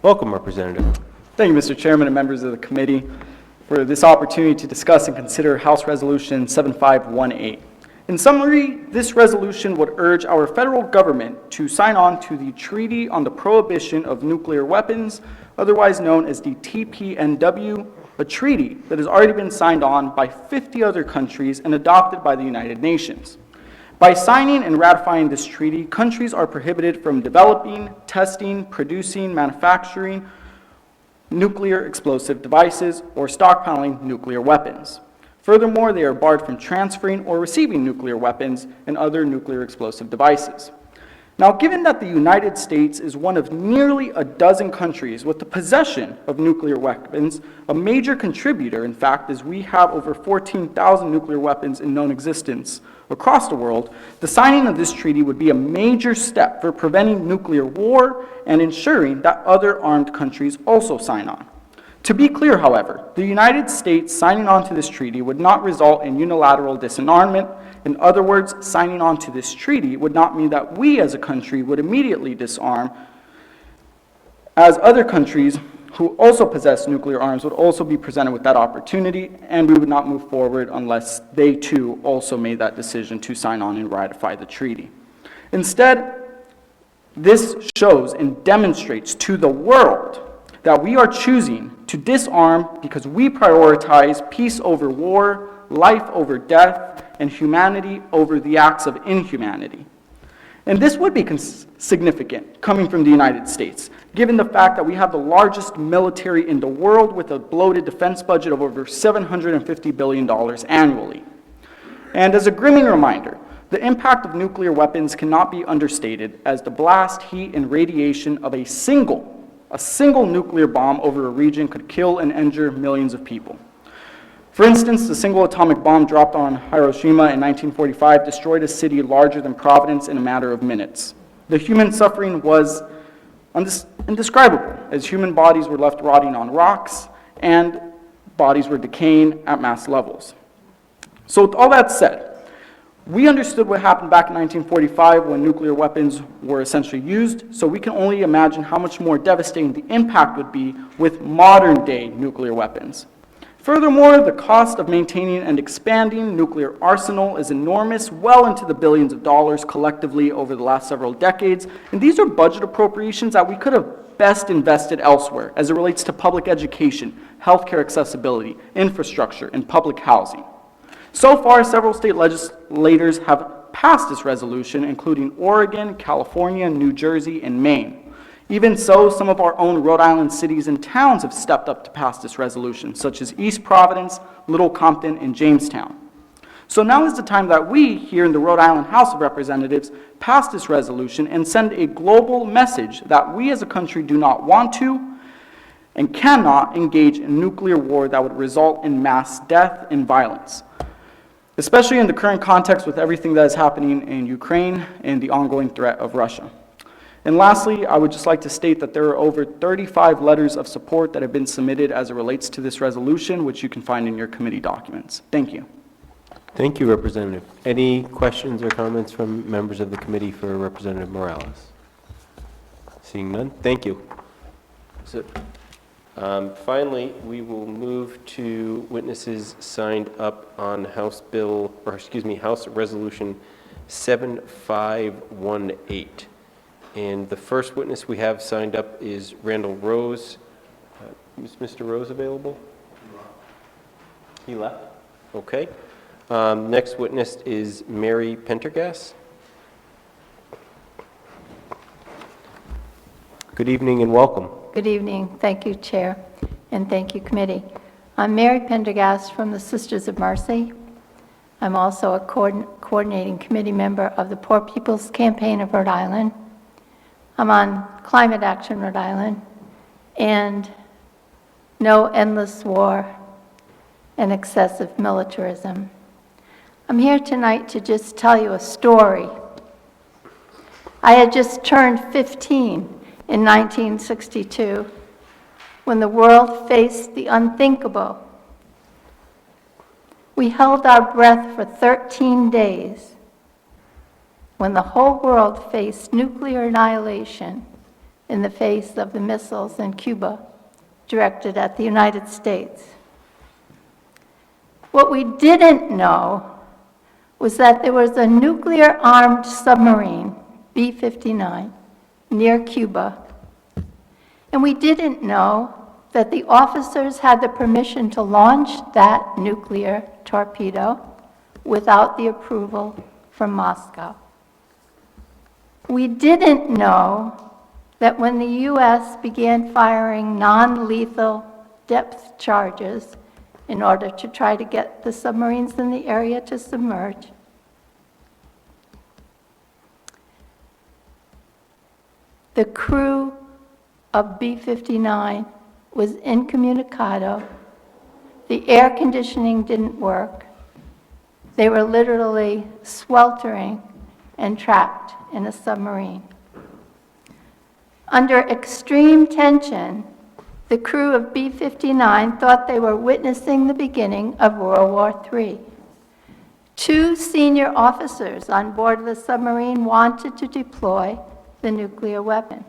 Welcome, Representative. Thank you, Mr. Chairman and members of the committee, for this opportunity to discuss and consider House Resolution 7518. In summary, this resolution would urge our federal government to sign on to the Treaty on the Prohibition of Nuclear Weapons, otherwise known as the TPNW, a treaty that has already been signed on by 50 other countries and adopted by the United Nations. By signing and ratifying this treaty, countries are prohibited from developing, testing, producing, manufacturing nuclear explosive devices or stockpiling nuclear weapons. Furthermore, they are barred from transferring or receiving nuclear weapons and other nuclear explosive devices. Now, given that the United States is one of nearly a dozen countries with the possession of nuclear weapons, a major contributor, in fact, is we have over 14,000 nuclear weapons in known existence across the world, the signing of this treaty would be a major step for preventing nuclear war and ensuring that other armed countries also sign on. To be clear, however, the United States signing on to this treaty would not result in unilateral disarmament. In other words, signing on to this treaty would not mean that we as a country would immediately disarm, as other countries who also possess nuclear arms would also be presented with that opportunity, and we would not move forward unless they too also made that decision to sign on and ratify the treaty. Instead, this shows and demonstrates to the world that we are choosing to disarm because we prioritize peace over war, life over death, and humanity over the acts of inhumanity. And this would be significant coming from the United States, given the fact that we have the largest military in the world with a bloated defense budget of over $750 billion annually. And as a grim reminder, the impact of nuclear weapons cannot be understated, as the blast, heat, and radiation of a single nuclear bomb over a region could kill and injure millions of people. For instance, the single atomic bomb dropped on Hiroshima in 1945 destroyed a city larger than Providence in a matter of minutes. The human suffering was indescribable, as human bodies were left rotting on rocks and bodies were decaying at mass levels. So with all that said, we understood what happened back in 1945 when nuclear weapons were essentially used, so we can only imagine how much more devastating the impact would be with modern-day nuclear weapons. Furthermore, the cost of maintaining and expanding nuclear arsenal is enormous, well into the billions of dollars collectively over the last several decades, and these are budget appropriations that we could have best invested elsewhere as it relates to public education, healthcare accessibility, infrastructure, and public housing. So far, several state legislators have passed this resolution, including Oregon, California, New Jersey, and Maine. Even so, some of our own Rhode Island cities and towns have stepped up to pass this resolution, such as East Providence, Little Compton, and Jamestown. So now is the time that we, here in the Rhode Island House of Representatives, pass this resolution and send a global message that we as a country do not want to and cannot engage in nuclear war that would result in mass death and violence, especially in the current context with everything that is happening in Ukraine and the ongoing threat of Russia. And lastly, I would just like to state that there are over 35 letters of support that have been submitted as it relates to this resolution, which you can find in your committee documents. Thank you. Thank you, Representative. Any questions or comments from members of the committee for Representative Morales? Seeing none, thank you. So, finally, we will move to witnesses signed up on House Resolution 7518. And the first witness we have signed up is Randall Rose. Is Mr. Rose available? He left? Okay. Next witness is Mary Pentergas. Good evening and welcome. Good evening. Thank you, Chair, and thank you, Committee. I'm Mary Pentergas from the Sisters of Mercy. I'm also a coordinating committee member of the Poor People's Campaign of Rhode Island. I'm on Climate Action Rhode Island, and No Endless War and Excessive Militarism. I'm here tonight to just tell you a story. I had just turned 15 in 1962 when the world faced the unthinkable. We held our breath for 13 days when the whole world faced nuclear annihilation in the face of the missiles in Cuba directed at the United States. What we didn't know was that there was a nuclear-armed submarine, B-59, near Cuba, and we didn't know that the officers had the permission to launch that nuclear torpedo without the approval from Moscow. We didn't know that when the U.S. began firing non-lethal depth charges in order to try to get the submarines in the area to submerge, the crew of B-59 was incommunicado. The air conditioning didn't work. They were literally sweltering and trapped in a submarine. Under extreme tension, the crew of B-59 thought they were witnessing the beginning of World War III. 2 senior officers on board the submarine wanted to deploy the nuclear weapon.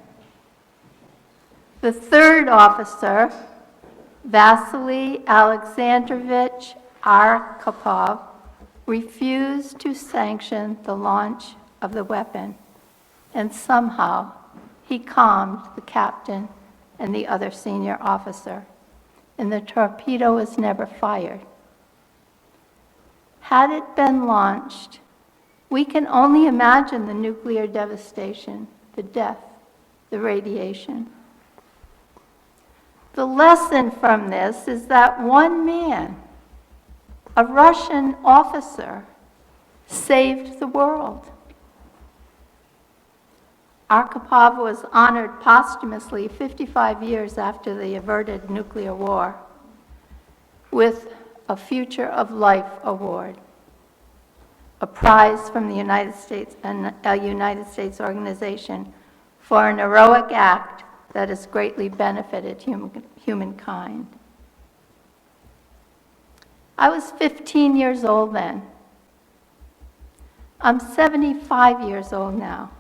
The 3rd officer, Vasily Alexandrovich Arkhipov, refused to sanction the launch of the weapon, and somehow he calmed the captain and the other senior officer, and the torpedo was never fired. Had it been launched, we can only imagine the nuclear devastation, the death, the radiation. The lesson from this is that one man, a Russian officer, saved the world. Arkhipov was honored posthumously 55 years after the averted nuclear war with a Future of Life Award, a prize from the United States and a United States organization for an heroic act that has greatly benefited humankind. I was 15 years old then. I'm 75 years old now.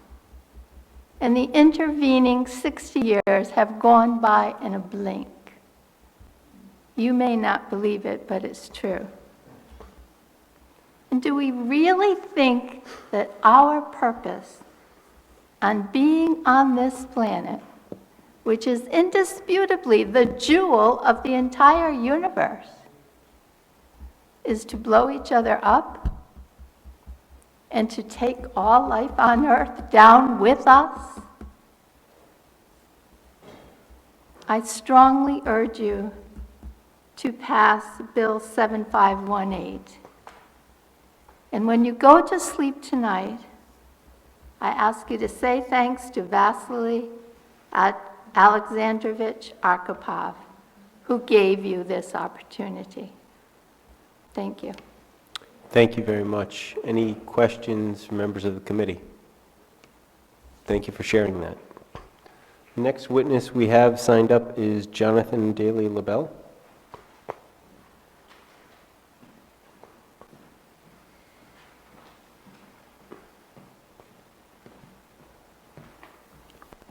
And the intervening 60 years have gone by in a blink. You may not believe it, but it's true. And do we really think that our purpose on being on this planet, which is indisputably the jewel of the entire universe, is to blow each other up and to take all life on earth down with us? I strongly urge you to pass Bill 7518. And when you go to sleep tonight, I ask you to say thanks to Vasily Alexandrovich Arkhipov, who gave you this opportunity. Thank you. Thank you very much. Any questions from members of the committee? Thank you for sharing that. Next witness we have signed up is Jonathan Daly LaBelle.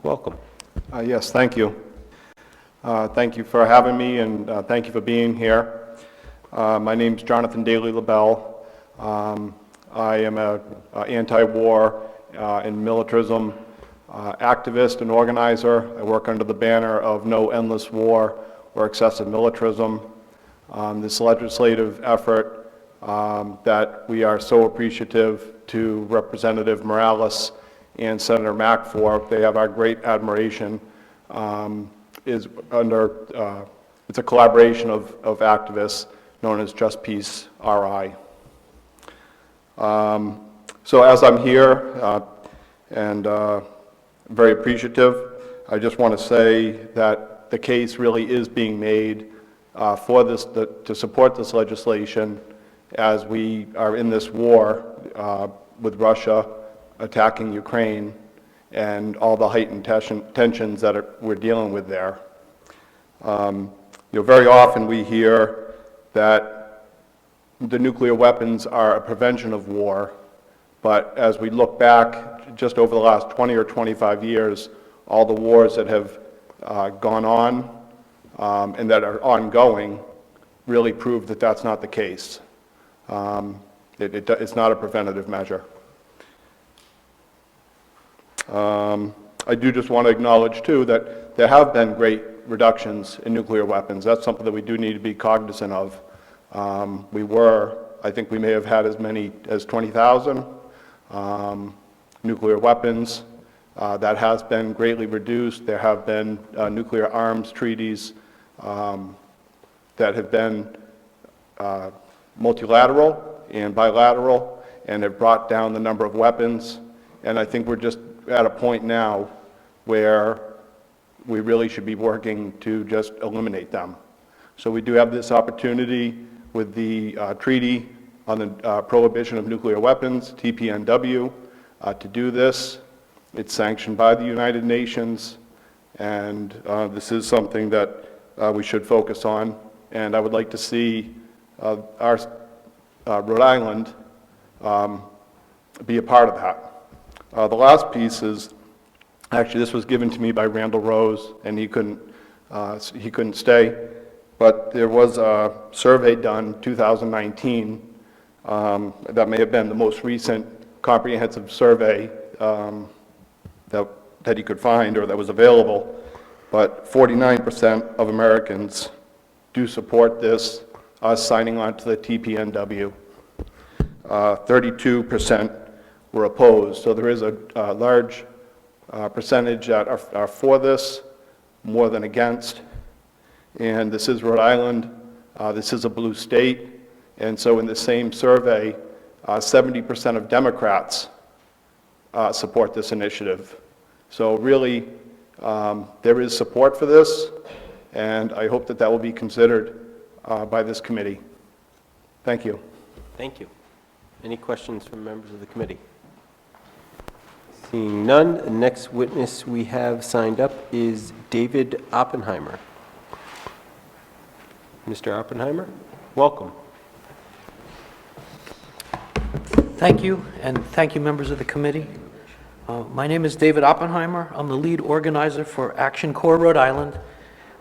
Welcome. Yes, thank you. Thank you for having me, and thank you for being here. My name's Jonathan Daly LaBelle. I am an anti-war and militarism activist and organizer. I work under the banner of No Endless War or Excessive Militarism. This legislative effort that we are so appreciative to Representative Morales and Senator Mack for, they have our great admiration, is under, it's a collaboration of activists known as Just Peace RI. So as I'm here and very appreciative, I just want to say that the case really is being made for this, to support this legislation as we are in this war with Russia attacking Ukraine and all the heightened tensions that we're dealing with there. Very often we hear that the nuclear weapons are a prevention of war, but as we look back just over the last 20 or 25 years, all the wars that have gone on and that are ongoing really prove that that's not the case. It's not a preventative measure. I do just want to acknowledge, too, that there have been great reductions in nuclear weapons. That's something that we do need to be cognizant of. I think we may have had as many as 20,000 nuclear weapons. That has been greatly reduced. There have been nuclear arms treaties that have been multilateral and bilateral and have brought down the number of weapons. And I think we're just at a point now where we really should be working to just eliminate them. So we do have this opportunity with the Treaty on the Prohibition of Nuclear Weapons, TPNW, to do this. It's sanctioned by the United Nations, and this is something that we should focus on. And I would like to see our Rhode Island be a part of that. The last piece is, actually this was given to me by Randall Rose, and he couldn't stay, but there was a survey done 2019 that may have been the most recent comprehensive survey that he could find or that was available, but 49% of Americans do support this, us signing on to the TPNW. 32% were opposed, so there is a large percentage that are for this, more than against. And this is Rhode Island, this is a blue state, and so in the same survey, 70% of Democrats support this initiative. So really, there is support for this, and I hope that that will be considered by this committee. Thank you. Thank you. Any questions from members of the committee? Seeing none, the next witness we have signed up is David Oppenheimer. Mr. Oppenheimer, welcome. Thank you, and thank you, members of the committee. My name is David Oppenheimer. I'm the lead organizer for Action Corps Rhode Island,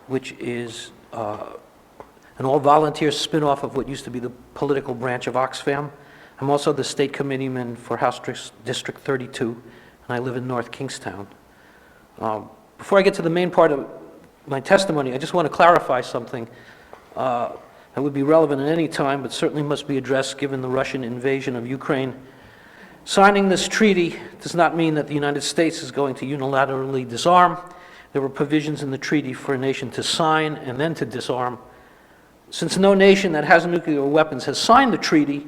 which is an all-volunteer spin-off of what used to be the political branch of Oxfam. I'm also the state committeeman for House District 32, and I live in North Kingstown. Before I get to the main part of my testimony, I just want to clarify something that would be relevant at any time, but certainly must be addressed given the Russian invasion of Ukraine. Signing this treaty does not mean that the United States is going to unilaterally disarm. There were provisions in the treaty for a nation to sign and then to disarm. Since no nation that has nuclear weapons has signed the treaty,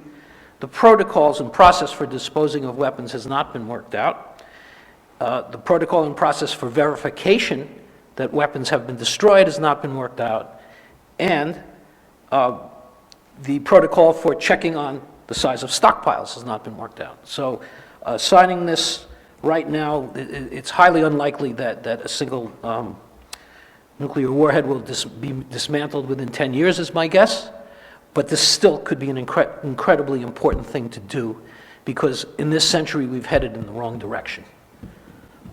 the protocols and process for disposing of weapons has not been worked out. The protocol and process for verification that weapons have been destroyed has not been worked out. And the protocol for checking on the size of stockpiles has not been worked out. So signing this right now, it's highly unlikely that a single nuclear warhead will be dismantled within 10 years, is my guess. But this still could be an incredibly important thing to do, because in this century we've headed in the wrong direction.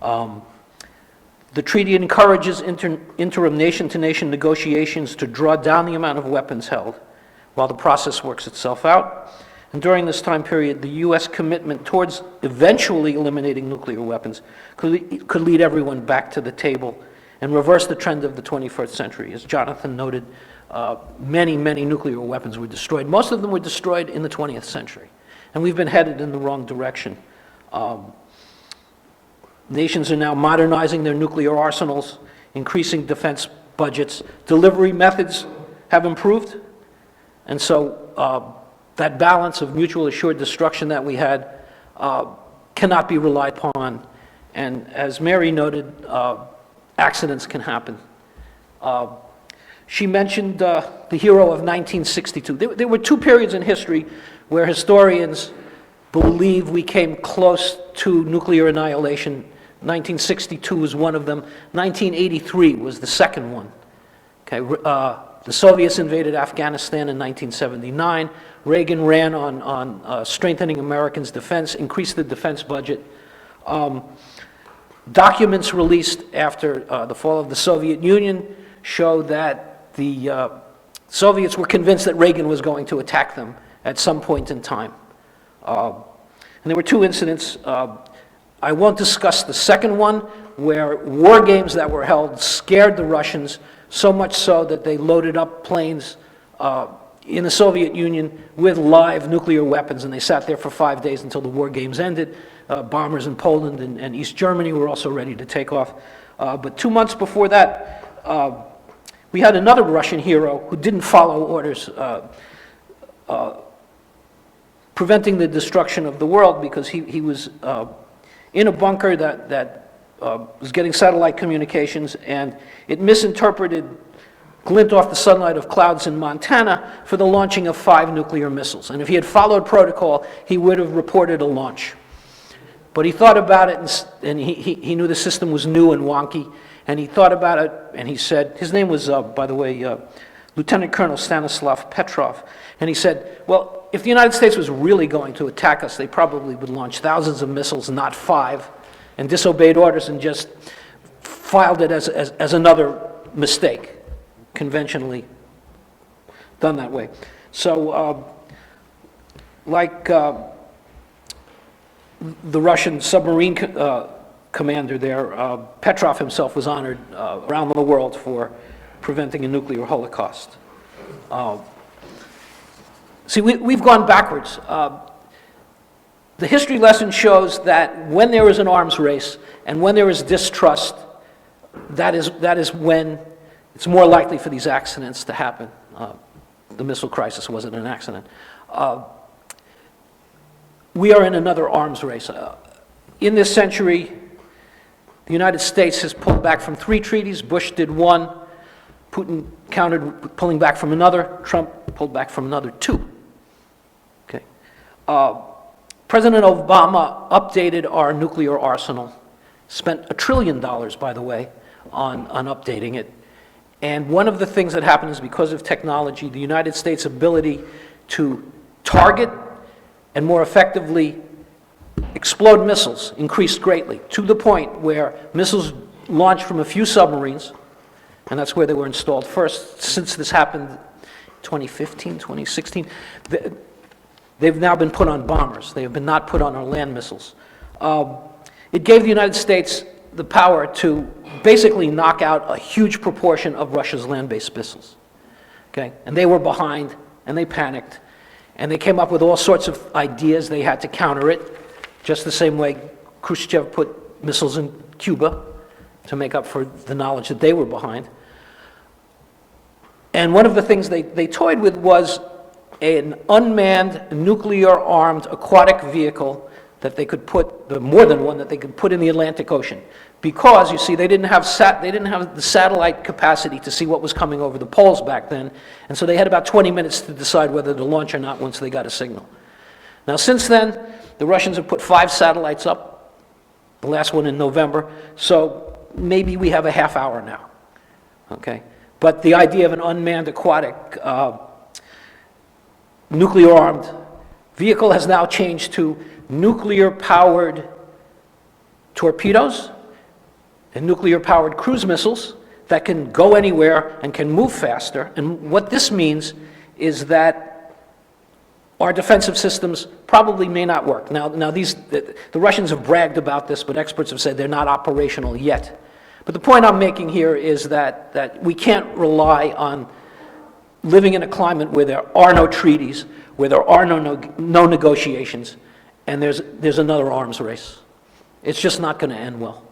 The treaty encourages interim nation-to-nation negotiations to draw down the amount of weapons held while the process works itself out. And during this time period, the U.S. commitment towards eventually eliminating nuclear weapons could lead everyone back to the table and reverse the trend of the 21st century. As Jonathan noted, many nuclear weapons were destroyed. Most of them were destroyed in the 20th century. And we've been headed in the wrong direction. Nations are now modernizing their nuclear arsenals, increasing defense budgets. Delivery methods have improved. And so that balance of mutual assured destruction that we had cannot be relied upon. And as Mary noted, accidents can happen. She mentioned the hero of 1962. There were two periods in history where historians believe we came close to nuclear annihilation. 1962 was one of them. 1983 was the second one. Okay, the Soviets invaded Afghanistan in 1979. Reagan ran on strengthening Americans' defense, increased the defense budget. Documents released after the fall of the Soviet Union show that the Soviets were convinced that Reagan was going to attack them at some point in time. And there were two incidents. I won't discuss the second one, where war games that were held scared the Russians so much so that they loaded up planes in the Soviet Union with live nuclear weapons, and they sat there for 5 days until the war games ended. Bombers in Poland and East Germany were also ready to take off. But 2 months before that, we had another Russian hero who didn't follow orders preventing the destruction of the world, because he was in a bunker that was getting satellite communications, and it misinterpreted glint off the sunlight of clouds in Montana for the launching of 5 nuclear missiles. And if he had followed protocol, he would have reported a launch. But he thought about it, and he knew the system was new and wonky, and he thought about it, and he said, his name was, by the way, Lieutenant Colonel Stanislav Petrov, and he said, well, if the United States was really going to attack us, they probably would launch thousands of missiles, not 5, and disobeyed orders and just filed it as another mistake, conventionally done that way. So, like the Russian submarine commander there, Petrov himself was honored around the world for preventing a nuclear holocaust. See, we've gone backwards. The history lesson shows that when there is an arms race and when there is distrust, that is when it's more likely for these accidents to happen. The missile crisis wasn't an accident. We are in another arms race. In this century, the United States has pulled back from 3 treaties. Bush did 1. Putin countered pulling back from another. Trump pulled back from another 2. Okay. President Obama updated our nuclear arsenal, spent $1 trillion, by the way, on updating it. And one of the things that happened is, because of technology, the United States' ability to target and more effectively explode missiles increased greatly, to the point where missiles launched from a few submarines, and that's where they were installed first. Since this happened 2015, 2016, they've now been put on bombers. They have been not put on our land missiles. It gave the United States the power to basically knock out a huge proportion of Russia's land-based missiles. Okay? And they were behind, and they panicked, and they came up with all sorts of ideas. They had to counter it, just the same way Khrushchev put missiles in Cuba to make up for the knowledge that they were behind. And one of the things they toyed with was an unmanned, nuclear-armed aquatic vehicle that they could put, more than one that they could put in the Atlantic Ocean. Because, you see, they didn't have the satellite capacity to see what was coming over the poles back then, and so they had about 20 minutes to decide whether to launch or not once they got a signal. Now, since then, the Russians have put 5 satellites up, the last one in November, so maybe we have a half hour now, okay? But the idea of an unmanned aquatic nuclear-armed vehicle has now changed to nuclear-powered torpedoes and nuclear-powered cruise missiles that can go anywhere and can move faster. And what this means is that our defensive systems probably may not work. Now the Russians have bragged about this, but experts have said they're not operational yet. But the point I'm making here is that we can't rely on living in a climate where there are no treaties, where there are no negotiations, and there's another arms race. It's just not going to end well.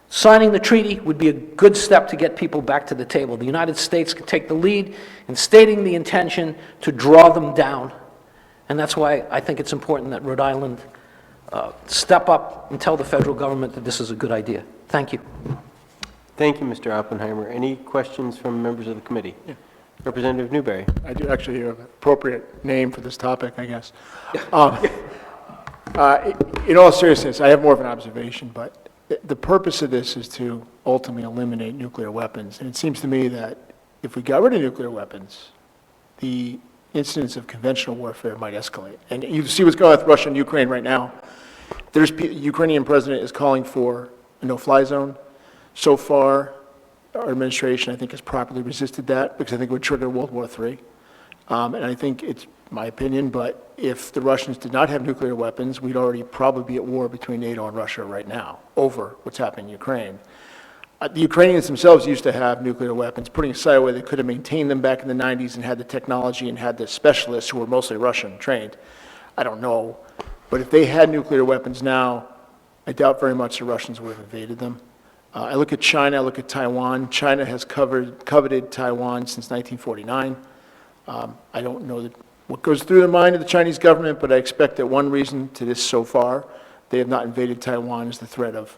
Signing the treaty would be a good step to get people back to the table. The United States could take the lead in stating the intention to draw them down, and that's why I think it's important that Rhode Island step up and tell the federal government that this is a good idea. Thank you. Thank you, Mr. Oppenheimer. Any questions from members of the committee? Yeah. Representative Newberry. I do actually have an appropriate name for this topic, I guess. In all seriousness, I have more of an observation, but the purpose of this is to ultimately eliminate nuclear weapons. And it seems to me that if we got rid of nuclear weapons, the incidence of conventional warfare might escalate. And you see what's going on with Russia and Ukraine right now. The Ukrainian president is calling for a no-fly zone. So far, our administration, I think, has properly resisted that because I think it would trigger World War III. And I think it's my opinion, but if the Russians did not have nuclear weapons, we'd already probably be at war between NATO and Russia right now over what's happening in Ukraine. The Ukrainians themselves used to have nuclear weapons, putting aside whether they could have maintained them back in the 90s and had the technology and had the specialists who were mostly Russian trained. I don't know. But if they had nuclear weapons now, I doubt very much the Russians would have invaded them. I look at China, I look at Taiwan. China has coveted Taiwan since 1949. I don't know what goes through the mind of the Chinese government, but I expect that one reason to this so far, they have not invaded Taiwan, is the threat of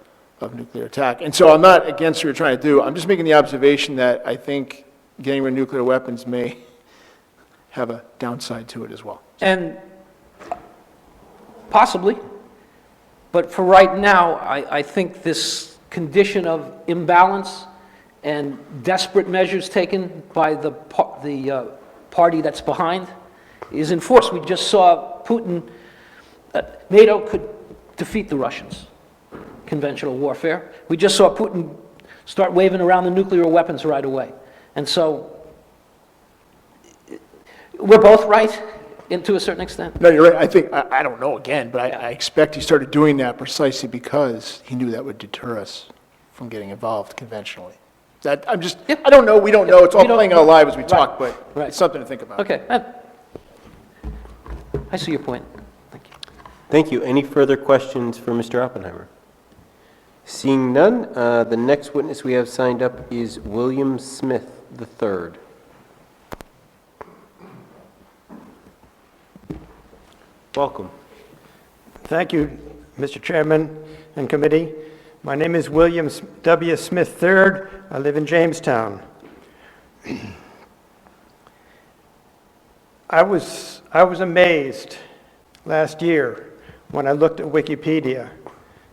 nuclear attack. And so I'm not against what you're trying to do. I'm just making the observation that I think getting rid of nuclear weapons may have a downside to it as well. And possibly, but for right now, I think this condition of imbalance and desperate measures taken by the party that's behind is enforced. We just saw Putin, NATO could defeat the Russians, conventional warfare. We just saw Putin start waving around the nuclear weapons right away. And so we're both right to a certain extent. No, you're right. I think, I don't know again, but I expect he started doing that precisely because he knew that would deter us from getting involved conventionally. I don't know, we don't know. It's all playing out live as we talk, but it's something to think about. Okay. I see your point. Thank you. Thank you. Any further questions for Mr. Oppenheimer? Seeing none, the next witness we have signed up is William Smith III. Welcome. Thank you, Mr. Chairman and committee. My name is William W. Smith III. I live in Jamestown. I was amazed last year when I looked at Wikipedia,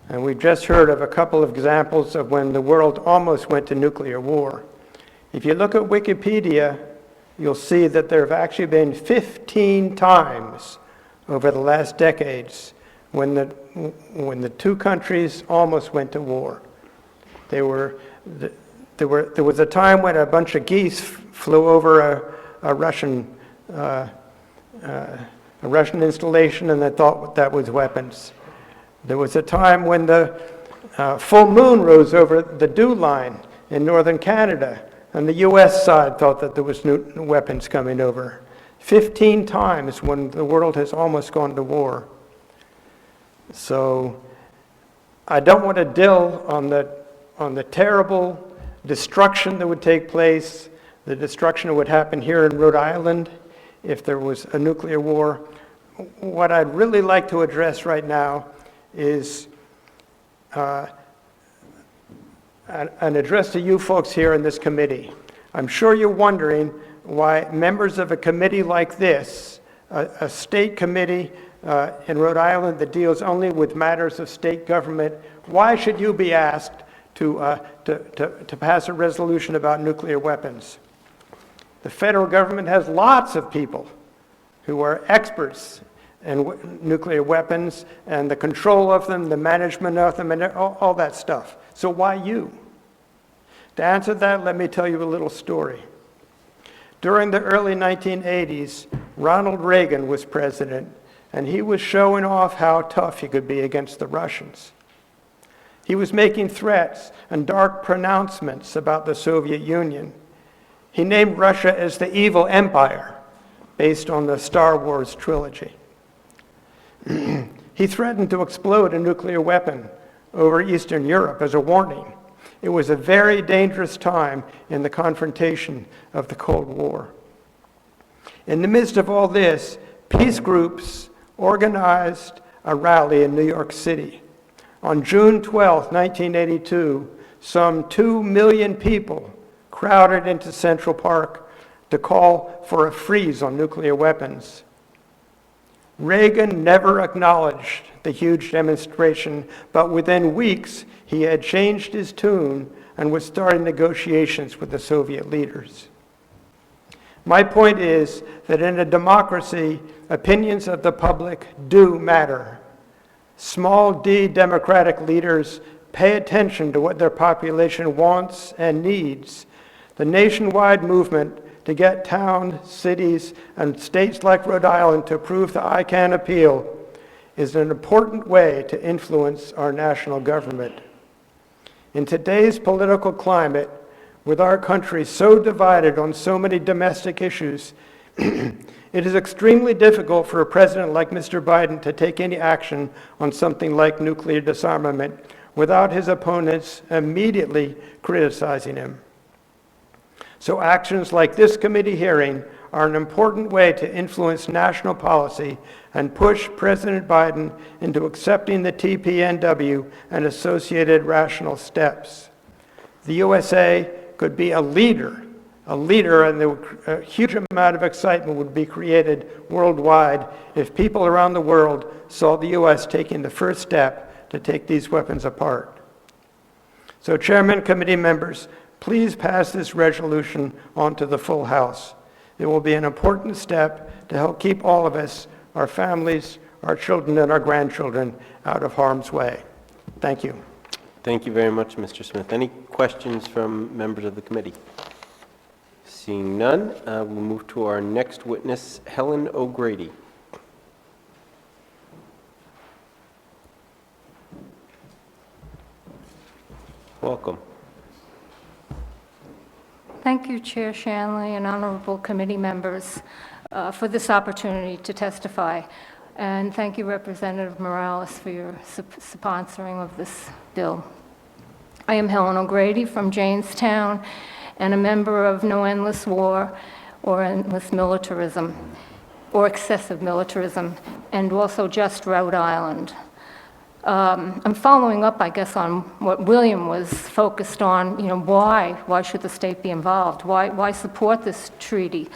and we've just heard of a couple of examples of when the world almost went to nuclear war. If you look at Wikipedia, you'll see that there have actually been 15 times over the last decades when the two countries almost went to war. There was a time when a bunch of geese flew over a Russian installation, and they thought that was weapons. There was a time when the full moon rose over the dew line in northern Canada, and the U.S. side thought that there was weapons coming over. 15 times when the world has almost gone to war. So I don't want to dill on the terrible destruction that would take place, the destruction that would happen here in Rhode Island if there was a nuclear war. What I'd really like to address right now is an address to you folks here in this committee. I'm sure you're wondering why members of a committee like this, a state committee in Rhode Island that deals only with matters of state government, why should you be asked to pass a resolution about nuclear weapons? The federal government has lots of people who are experts in nuclear weapons and the control of them, the management of them, and all that stuff. So why you? To answer that, let me tell you a little story. During the early 1980s, Ronald Reagan was president, and he was showing off how tough he could be against the Russians. He was making threats and dark pronouncements about the Soviet Union. He named Russia as the evil empire, based on the Star Wars trilogy. He threatened to explode a nuclear weapon over Eastern Europe as a warning. It was a very dangerous time in the confrontation of the Cold War. In the midst of all this, peace groups organized a rally in New York City. On June 12, 1982, some 2 million people crowded into Central Park to call for a freeze on nuclear weapons. Reagan never acknowledged the huge demonstration, but within weeks, he had changed his tune and was starting negotiations with the Soviet leaders. My point is that in a democracy, opinions of the public do matter. Small d democratic leaders pay attention to what their population wants and needs, the nationwide movement to get towns, cities, and states like Rhode Island to approve the ICANN appeal is an important way to influence our national government. In today's political climate, with our country so divided on so many domestic issues, it is extremely difficult for a president like Mr. Biden to take any action on something like nuclear disarmament without his opponents immediately criticizing him. So actions like this committee hearing are an important way to influence national policy and push President Biden into accepting the TPNW and associated rational steps. The USA could be a leader, and a huge amount of excitement would be created worldwide if people around the world saw the U.S. taking the first step to take these weapons apart. So, Chairman, committee members, please pass this resolution on to the full House. It will be an important step to help keep all of us, our families, our children, and our grandchildren out of harm's way. Thank you. Thank you very much, Mr. Smith. Any questions from members of the committee? Seeing none, we'll move to our next witness, Helen O'Grady. Welcome. Thank you, Chair Shanley and honorable committee members for this opportunity to testify. And thank you, Representative Morales, for your sponsoring of this bill. I am Helen O'Grady from Jamestown and a member of No Endless War or Endless Militarism or Excessive Militarism, and also Just Rhode Island. I'm following up, I guess, on what William was focused on. You know, why should the state be involved? Why support this treaty?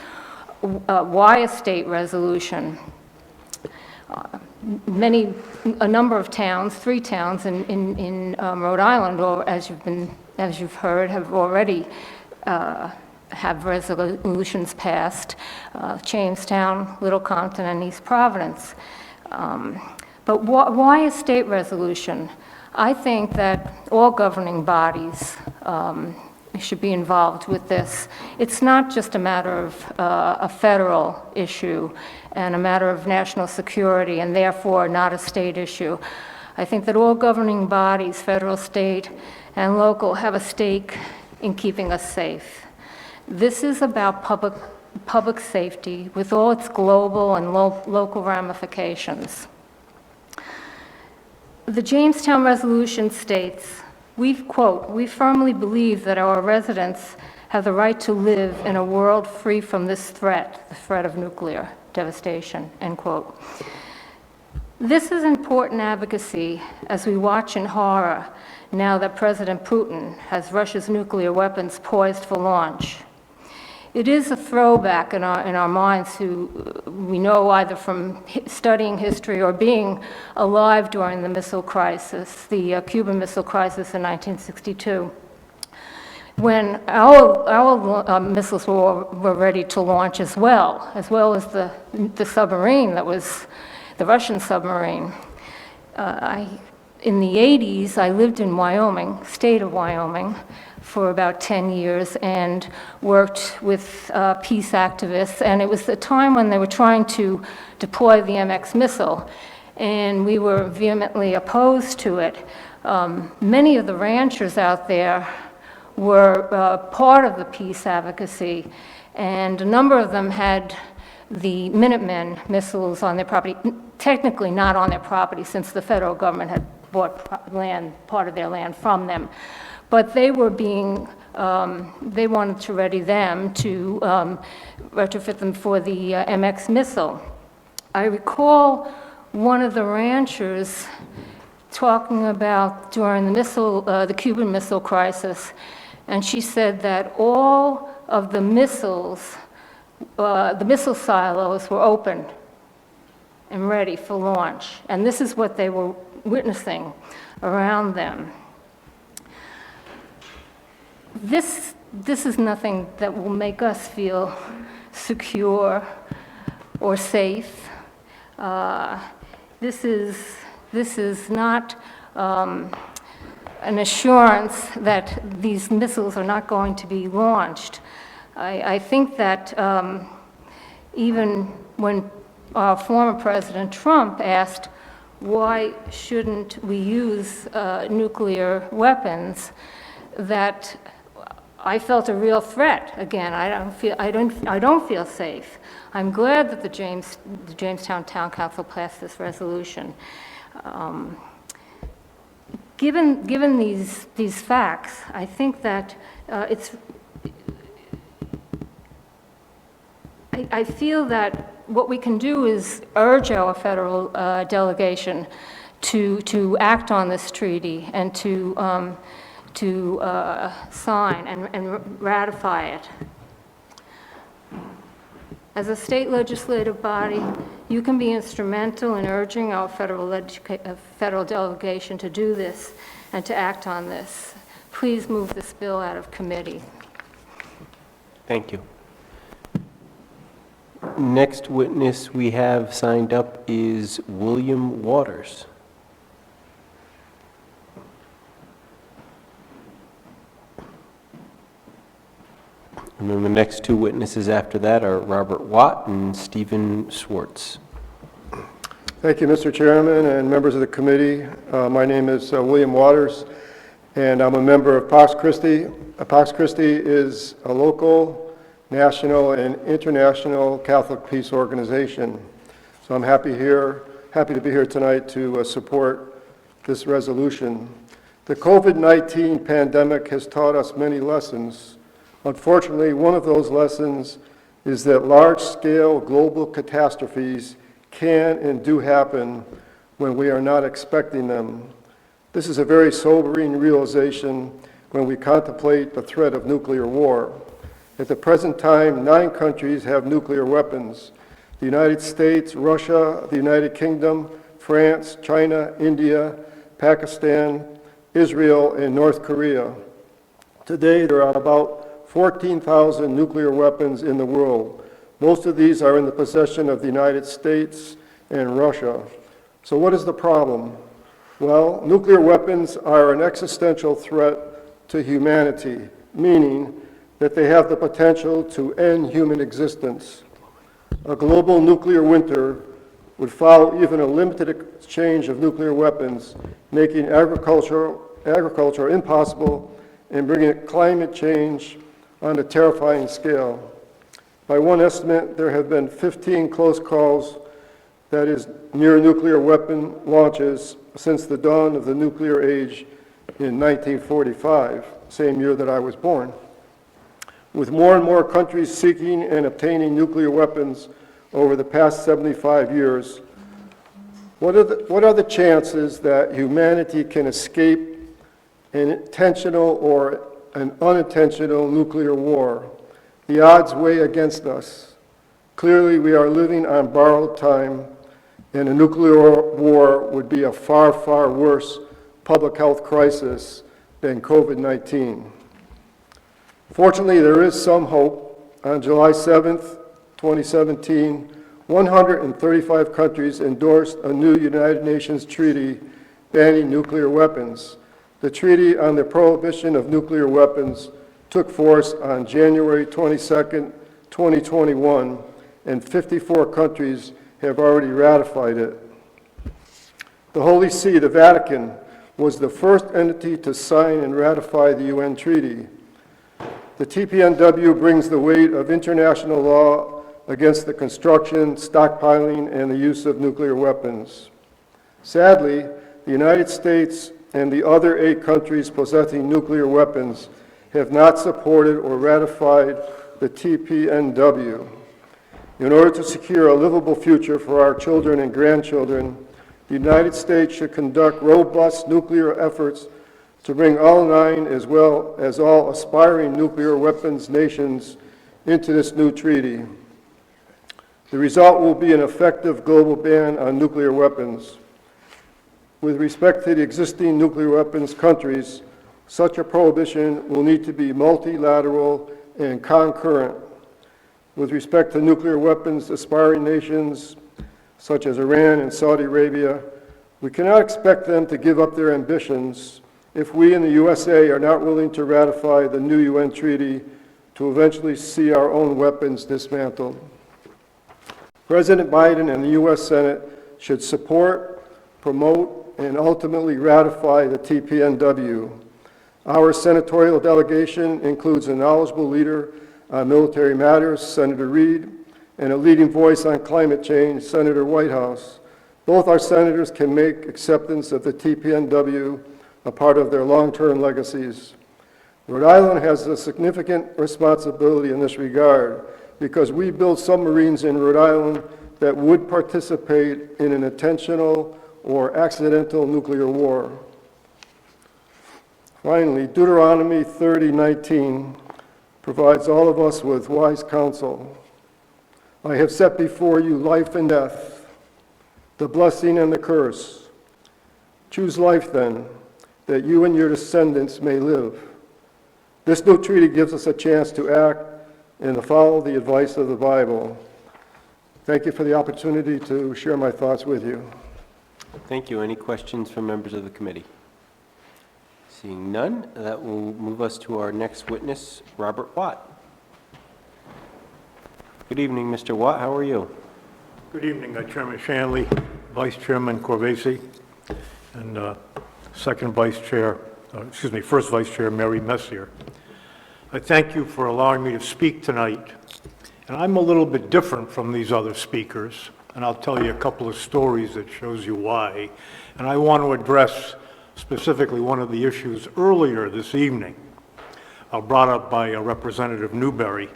Why a state resolution? A number of towns, 3 towns in Rhode Island, or as you've heard, have already have resolutions passed. Jamestown, Little Compton, and East Providence. But why a state resolution? I think that all governing bodies should be involved with this. It's not just a matter of a federal issue and a matter of national security, and therefore not a state issue. I think that all governing bodies, federal, state, and local, have a stake in keeping us safe. This is about public safety with all its global and local ramifications. The Jamestown Resolution states, quote, "We firmly believe that our residents have the right to live in a world free from this threat, the threat of nuclear devastation," end quote. This is important advocacy as we watch in horror now that President Putin has Russia's nuclear weapons poised for launch. It is a throwback in our minds who we know either from studying history or being alive during the missile crisis, the Cuban Missile Crisis in 1962, when our missiles were ready to launch as well as the submarine that was the Russian submarine. In the 80s, I lived in Wyoming, state of Wyoming, for about 10 years and worked with peace activists, and it was the time when they were trying to deploy the MX missile, and we were vehemently opposed to it. Many of the ranchers out there were part of the peace advocacy, and a number of them had the Minutemen missiles on their property, technically not on their property since the federal government had bought part of their land from them. But they were they wanted to ready them to retrofit them for the MX missile. I recall one of the ranchers talking about during the Cuban Missile Crisis, and she said that all of the missiles, the missile silos were open and ready for launch, and this is what they were witnessing around them. This is nothing that will make us feel secure or safe. This is not an assurance that these missiles are not going to be launched. I think that even when former President Trump asked, why shouldn't we use nuclear weapons, that I felt a real threat. Again, I don't feel safe. I'm glad that the Jamestown Town Council passed this resolution. Given these facts, I think that I feel that what we can do is urge our federal delegation to act on this treaty and to sign and ratify it. As a state legislative body, you can be instrumental in urging our federal delegation to do this and to act on this. Please move this bill out of committee. Thank you. Next witness we have signed up is William Waters. And then the next two witnesses after that are Robert Watt and Stephen Schwartz. Thank you, Mr. Chairman and members of the committee. My name is William Waters, and I'm a member of Pax Christi. Pax Christi is a local, national, and international Catholic peace organization. So I'm happy to be here tonight to support this resolution. The COVID-19 pandemic has taught us many lessons. Unfortunately, one of those lessons is that large-scale global catastrophes can and do happen when we are not expecting them. This is a very sobering realization when we contemplate the threat of nuclear war. At the present time, 9 countries have nuclear weapons: the United States, Russia, the United Kingdom, France, China, India, Pakistan, Israel, and North Korea. Today, there are about 14,000 nuclear weapons in the world. Most of these are in the possession of the United States and Russia. So what is the problem? Well, nuclear weapons are an existential threat to humanity, meaning that they have the potential to end human existence. A global nuclear winter would follow even a limited exchange of nuclear weapons, making agriculture impossible and bringing climate change on a terrifying scale. By one estimate, there have been 15 close calls, that is, near nuclear weapon launches, since the dawn of the nuclear age in 1945, same year that I was born. With more and more countries seeking and obtaining nuclear weapons over the past 75 years, what are the chances that humanity can escape an intentional or an unintentional nuclear war? The odds weigh against us. Clearly, we are living on borrowed time, and a nuclear war would be a far, far worse public health crisis than COVID-19. Fortunately, there is some hope. On July 7th, 2017, 135 countries endorsed a new United Nations treaty banning nuclear weapons. The Treaty on the Prohibition of Nuclear Weapons took force on January 22nd, 2021, and 54 countries have already ratified it. The Holy See, the Vatican, was the first entity to sign and ratify the UN treaty. The TPNW brings the weight of international law against the construction, stockpiling, and the use of nuclear weapons. Sadly, the United States and the other 8 countries possessing nuclear weapons have not supported or ratified the TPNW. In order to secure a livable future for our children and grandchildren, the United States should conduct robust nuclear efforts to bring all 9, as well as all aspiring nuclear weapons nations, into this new treaty. The result will be an effective global ban on nuclear weapons. With respect to the existing nuclear weapons countries, such a prohibition will need to be multilateral and concurrent. With respect to nuclear weapons aspiring nations, such as Iran and Saudi Arabia, we cannot expect them to give up their ambitions if we in the USA are not willing to ratify the new UN treaty to eventually see our own weapons dismantled. President Biden and the U.S. Senate should support, promote, and ultimately ratify the TPNW. Our senatorial delegation includes a knowledgeable leader on military matters, Senator Reid, and a leading voice on climate change, Senator Whitehouse. Both our senators can make acceptance of the TPNW a part of their long-term legacies. Rhode Island has a significant responsibility in this regard because we build submarines in Rhode Island that would participate in an intentional or accidental nuclear war. Finally, Deuteronomy 30:19 provides all of us with wise counsel. I have set before you life and death, the blessing and the curse. Choose life then, that you and your descendants may live. This new treaty gives us a chance to act and to follow the advice of the Bible. Thank you for the opportunity to share my thoughts with you. Thank you. Any questions from members of the committee? Seeing none, that will move us to our next witness, Robert Watt. Good evening, Mr. Watt. How are you? Good evening, Chairman Shanley, Vice Chairman Corvese, and First Vice Chair Mary Messier. I thank you for allowing me to speak tonight. And I'm a little bit different from these other speakers, and I'll tell you a couple of stories that shows you why. And I want to address specifically one of the issues earlier this evening, brought up by Representative Newberry.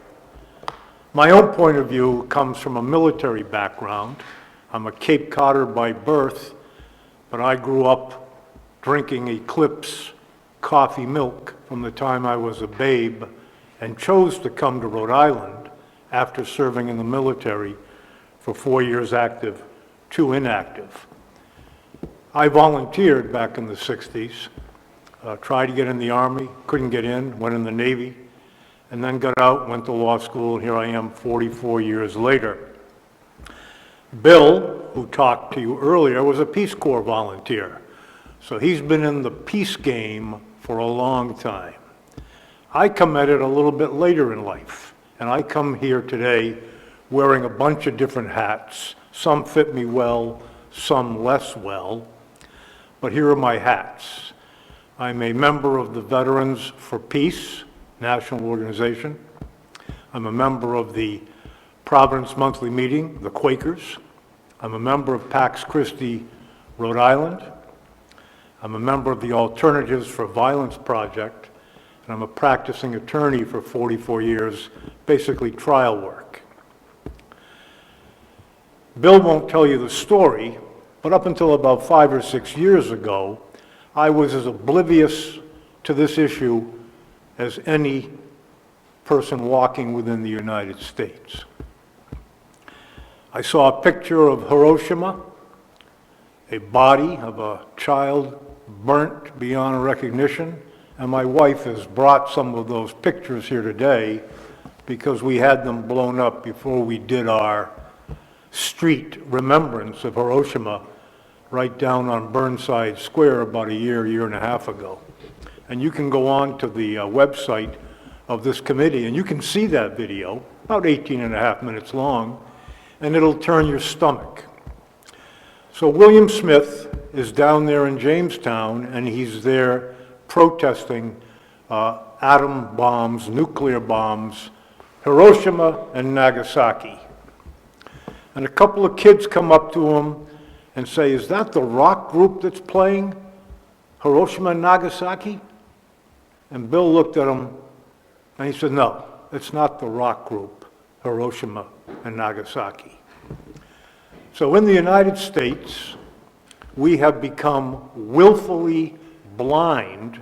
My own point of view comes from a military background. I'm a Cape Codder by birth, but I grew up drinking Eclipse coffee milk from the time I was a babe and chose to come to Rhode Island after serving in the military for 4 years active, 2 inactive. I volunteered back in the 60s, tried to get in the Army, couldn't get in, went in the Navy, and then got out, went to law school, and here I am 44 years later. Bill, who talked to you earlier, was a Peace Corps volunteer. So he's been in the peace game for a long time. I come at it a little bit later in life, and I come here today wearing a bunch of different hats. Some fit me well, some less well, but here are my hats. I'm a member of the Veterans for Peace National Organization. I'm a member of the Providence Monthly Meeting, the Quakers. I'm a member of Pax Christi, Rhode Island. I'm a member of the Alternatives for Violence Project, and I'm a practicing attorney for 44 years, basically trial work. Bill won't tell you the story, but up until about 5 or 6 years ago, I was as oblivious to this issue as any person walking within the United States. I saw a picture of Hiroshima, a body of a child burnt beyond recognition, and my wife has brought some of those pictures here today because we had them blown up before we did our street remembrance of Hiroshima right down on Burnside Square about a year and a half ago. And you can go on to the website of this committee and you can see that video, about 18 and a half minutes long, and it'll turn your stomach. So William Smith is down there in Jamestown, and he's there protesting atom bombs, nuclear bombs, Hiroshima and Nagasaki. And a couple of kids come up to him and say, "Is that the rock group that's playing Hiroshima and Nagasaki?" And Bill looked at him and he said, "No, it's not the rock group, Hiroshima and Nagasaki." So in the United States, we have become willfully blind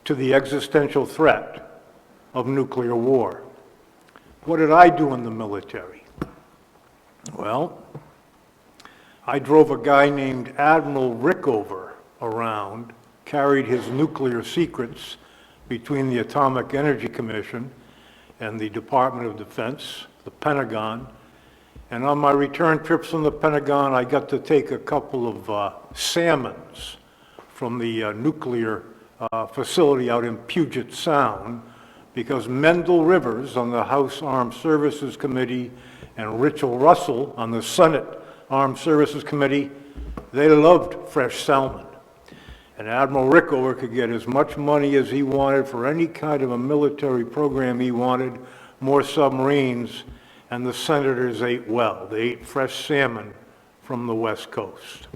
to the existential threat of nuclear war. What did I do in the military? Well, I drove a guy named Admiral Rickover around, carried his nuclear secrets between the Atomic Energy Commission and the Department of Defense, the Pentagon. And on my return trips from the Pentagon, I got to take a couple of salmons from the nuclear facility out in Puget Sound, because Mendel Rivers on the House Armed Services Committee and Richard Russell on the Senate Armed Services Committee, they loved fresh salmon. And Admiral Rickover could get as much money as he wanted for any kind of a military program he wanted, more submarines, and the senators ate well. They ate fresh salmon from the West Coast.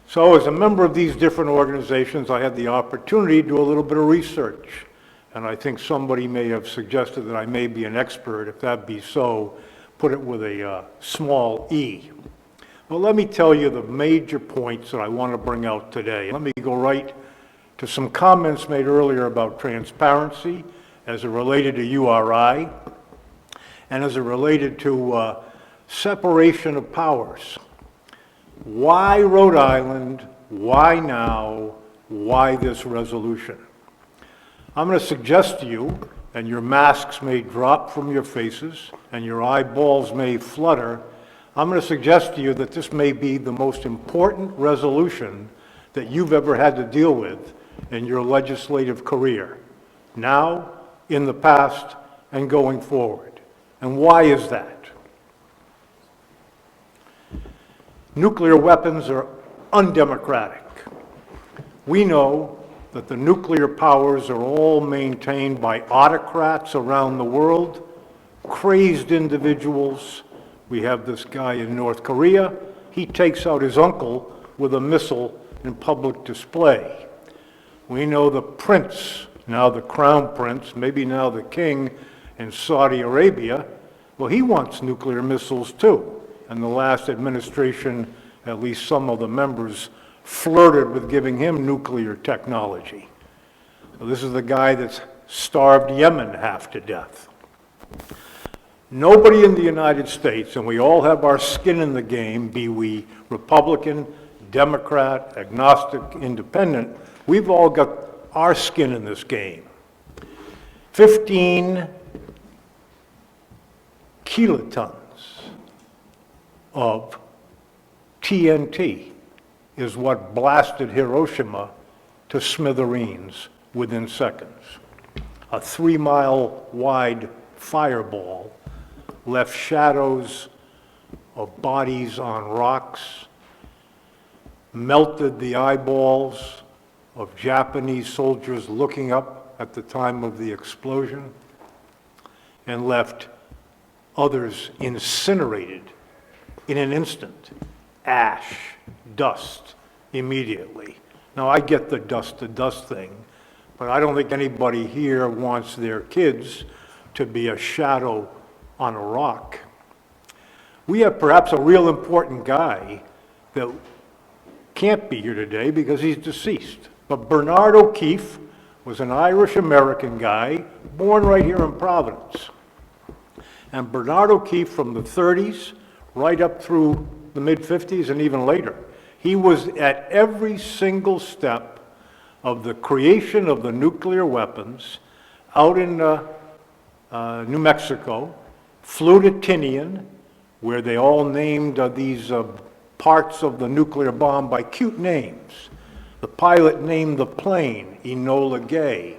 So as a member of these different organizations, I had the opportunity to do a little bit of research. And I think somebody may have suggested that I may be an expert. If that be so, put it with a small e. Well, let me tell you the major points that I want to bring out today. Let me go right to some comments made earlier about transparency as it related to URI and as it related to separation of powers. Why Rhode Island? Why now? Why this resolution? I'm going to suggest to you, and your masks may drop from your faces, and your eyeballs may flutter, I'm going to suggest to you that this may be the most important resolution that you've ever had to deal with in your legislative career, now, in the past, and going forward. And why is that? Nuclear weapons are undemocratic. We know that the nuclear powers are all maintained by autocrats around the world, crazed individuals. We have this guy in North Korea. He takes out his uncle with a missile in public display. We know the prince, now the crown prince, maybe now the king in Saudi Arabia, well, he wants nuclear missiles too. And the last administration, at least some of the members, flirted with giving him nuclear technology. So this is the guy that's starved Yemen half to death. Nobody in the United States, and we all have our skin in the game, be we Republican, Democrat, agnostic, independent, we've all got our skin in this game. 15 kilotons of TNT is what blasted Hiroshima to smithereens within seconds. A 3-mile wide fireball left shadows of bodies on rocks, melted the eyeballs of Japanese soldiers looking up at the time of the explosion, and left others incinerated in an instant. Ash, dust, immediately. Now, I get the dust-to-dust thing, but I don't think anybody here wants their kids to be a shadow on a rock. We have perhaps a real important guy that can't be here today because he's deceased. But Bernard O'Keefe was an Irish-American guy born right here in Providence. And Bernard O'Keefe from the 30s right up through the mid-50s and even later, he was at every single step of the creation of the nuclear weapons out in New Mexico, flew to Tinian, where they all named these parts of the nuclear bomb by cute names. The pilot named the plane Enola Gay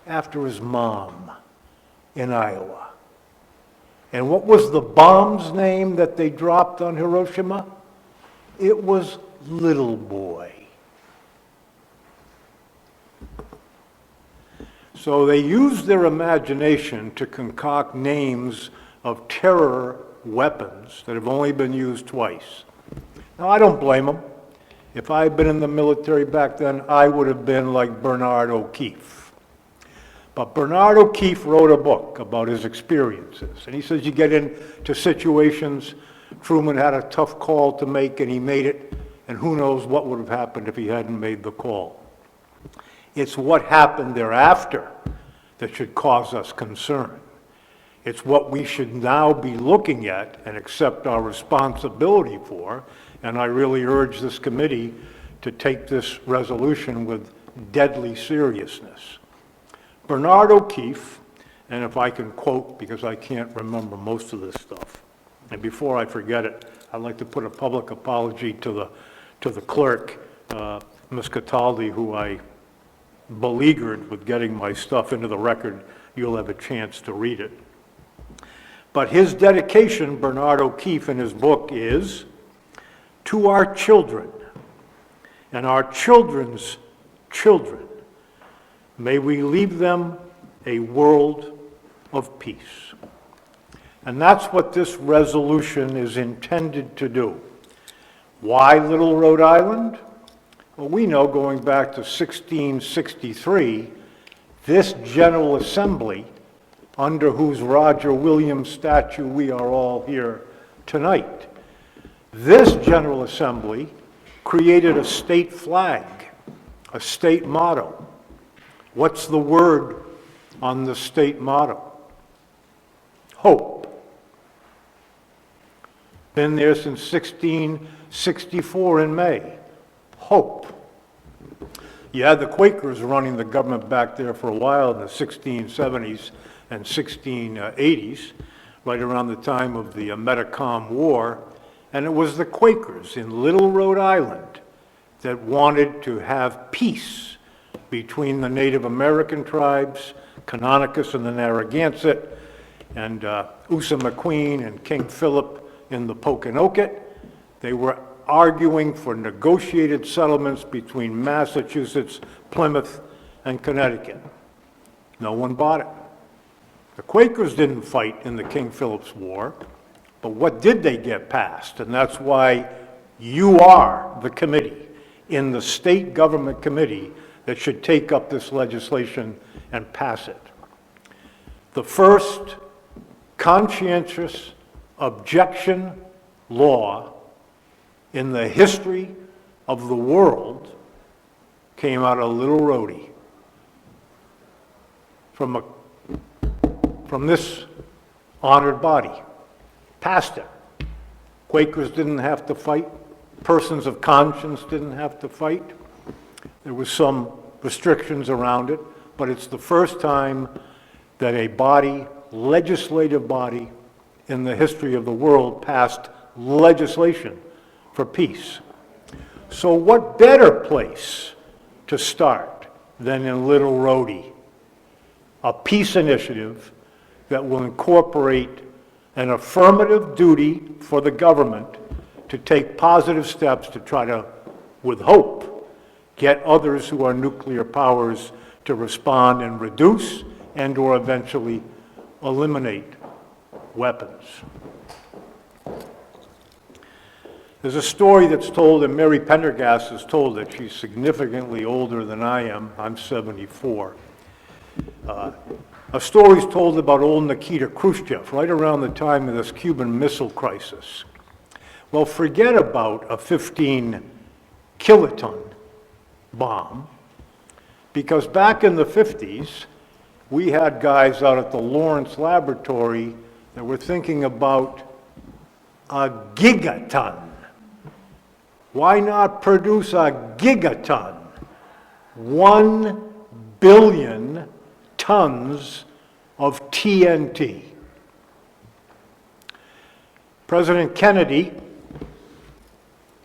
after his mom in Iowa. And what was the bomb's name that they dropped on Hiroshima? It was Little Boy. So they used their imagination to concoct names of terror weapons that have only been used twice. Now, I don't blame them. If I had been in the military back then, I would have been like Bernard O'Keefe. But Bernard O'Keefe wrote a book about his experiences. And he says you get into situations, Truman had a tough call to make and he made it, and who knows what would have happened if he hadn't made the call. It's what happened thereafter that should cause us concern. It's what we should now be looking at and accept our responsibility for, and I really urge this committee to take this resolution with deadly seriousness. Bernard O'Keefe, and if I can quote, because I can't remember most of this stuff, and before I forget it, I'd like to put a public apology to the clerk. Ms. Cataldi, who I beleaguered with getting my stuff into the record. You'll have a chance to read it. But his dedication, Bernard O'Keefe in his book, is to our children and our children's children. May we leave them a world of peace. And that's what this resolution is intended to do. Why Little Rhode Island? Well, we know going back to 1663, this General Assembly, under whose Roger Williams statue we are all here tonight, this General Assembly created a state flag, a state motto. What's the word on the state motto? Hope. Been there since 1664 in May. Hope. You had the Quakers running the government back there for a while in the 1670s and 1680s, right around the time of the Metacom War, and it was the Quakers in Little Rhode Island that wanted to have peace between the Native American tribes, Canonicus and the Narragansett, and Usa McQueen and King Philip in the Pokanoket. They were arguing for negotiated settlements between Massachusetts, Plymouth, and Connecticut. No one bought it. The Quakers didn't fight in the King Philip's War, but what did they get passed? And that's why you are the committee in the state government committee that should take up this legislation and pass it. The first conscientious objection law in the history of the world came out of Little Rhodey. From this honored body. Passed it. Quakers didn't have to fight. Persons of conscience didn't have to fight. There was some restrictions around it, but it's the first time that a body, legislative body, in the history of the world passed legislation for peace. So what better place to start than in Little Rhodey? A peace initiative that will incorporate an affirmative duty for the government to take positive steps to try to, with hope, get others who are nuclear powers to respond and reduce and or eventually eliminate weapons. There's a story that's told, and Mary Pentergas has told it. She's significantly older than I am. I'm 74. A story's told about old Nikita Khrushchev, right around the time of this Cuban Missile Crisis. Well, forget about a 15-kiloton bomb, because back in the 50s, we had guys out at the Lawrence Laboratory that were thinking about a gigaton. Why not produce a gigaton? 1 billion tons of TNT. President Kennedy,